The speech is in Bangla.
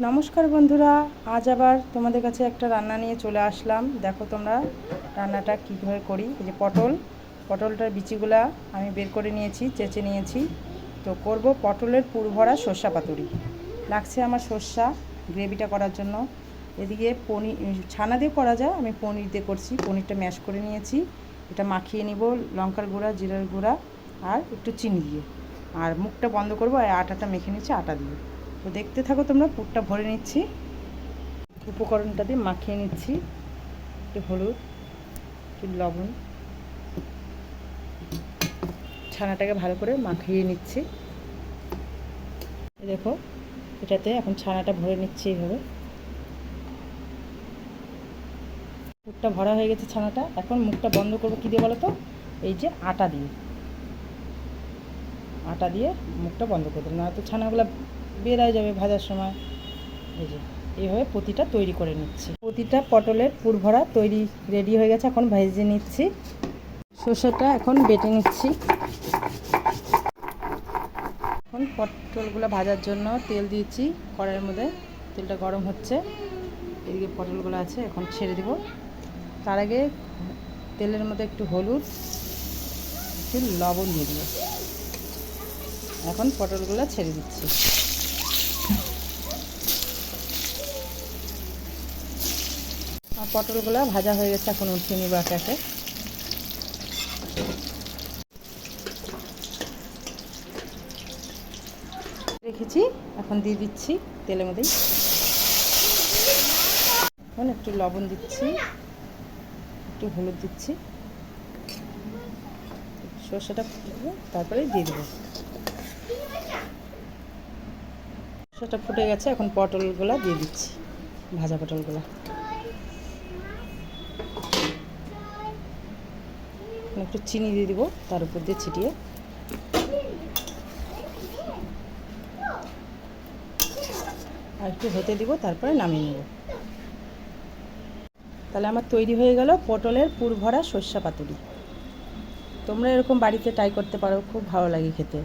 নমস্কার বন্ধুরা, আজ আবার তোমাদের কাছে একটা রান্না নিয়ে চলে আসলাম। দেখো তোমরা রান্নাটা কীভাবে করি। এই যে পটলটার বিচিগুলা আমি বের করে নিয়েছি, চেঁচে নিয়েছি। তো করব পটলের পুরভরা সর্ষা পাতুরি। লাগছে আমার সর্ষা গ্রেভিটা করার জন্য। এদিকে পনির ছানা দিয়ে করা যায়, আমি পনির দিয়ে করছি। পনিরটা ম্যাশ করে নিয়েছি, এটা মাখিয়ে নিব লঙ্কার গুঁড়া, জিরার গুঁড়া আর একটু চিনি দিয়ে। আর মুখটা বন্ধ করবো, আর আটাটা মেখে নিচ্ছি আটা দিয়ে। তো দেখতে থাকো তোমরা, পুরটা ভরে নিচ্ছি। উপকরণটা দিয়ে মাখিয়ে নিচ্ছি, একটু হলুদ, একটু লবণ, ছানাটাকে ভালো করে মাখিয়ে নিচ্ছি। দেখো এটাতে এখন ছানাটা ভরে নিচ্ছি এইভাবে। পুরটা ভরা হয়ে গেছে ছানাটা। এখন মুখটা বন্ধ করবো কী দিয়ে বলো তো? এই যে আটা দিয়ে মুখটা বন্ধ করে দেবো, নয়তো ছানাগুলো বেরিয়ে যাবে ভাজার সময়। এই যে এইভাবে প্রতিটা তৈরি করে নিচ্ছি। প্রতিটা পটলের পুরভরা তৈরি রেডি হয়ে গেছে, এখন ভেজে নিচ্ছি। সর্ষেটা এখন বেটে নিচ্ছি। এখন পটলগুলো ভাজার জন্য তেল দিয়েছি কড়াইয়ের মধ্যে, তেলটা গরম হচ্ছে। এদিকে পটলগুলো আছে, এখন ছেড়ে দেব। তার আগে তেলের মধ্যে একটু হলুদ, একটু লবণ দিয়ে দেবো। এখন পটলগুলো ছেড়ে দিচ্ছি। পটলগুলো ভাজা হয়ে গেছে, এখন উঠিয়ে নিব একে একে। রেখেছি, এখন দিয়ে দিচ্ছি তেলের মধ্যেই। এখন একটু লবণ দিচ্ছি, একটু হলুদ দিচ্ছি, সর্ষেটা ফুটে তারপরে দিয়ে দেবো। সর্ষেটা ফুটে গেছে, এখন পটলগুলো দিয়ে দিচ্ছি, ভাজা পটলগুলো। একটু চিনি দিয়ে দিব তার উপর দিয়ে ছিটিয়ে। আর একটু হতে দিব, তারপরে নামিয়ে নেব। তাহলে আমার তৈরি হয়ে গেল পটলের পুরভরা সর্ষা পাতুরি। তোমরা এরকম বাড়িতে ট্রাই করতে পারো, খুব ভালো লাগে খেতে।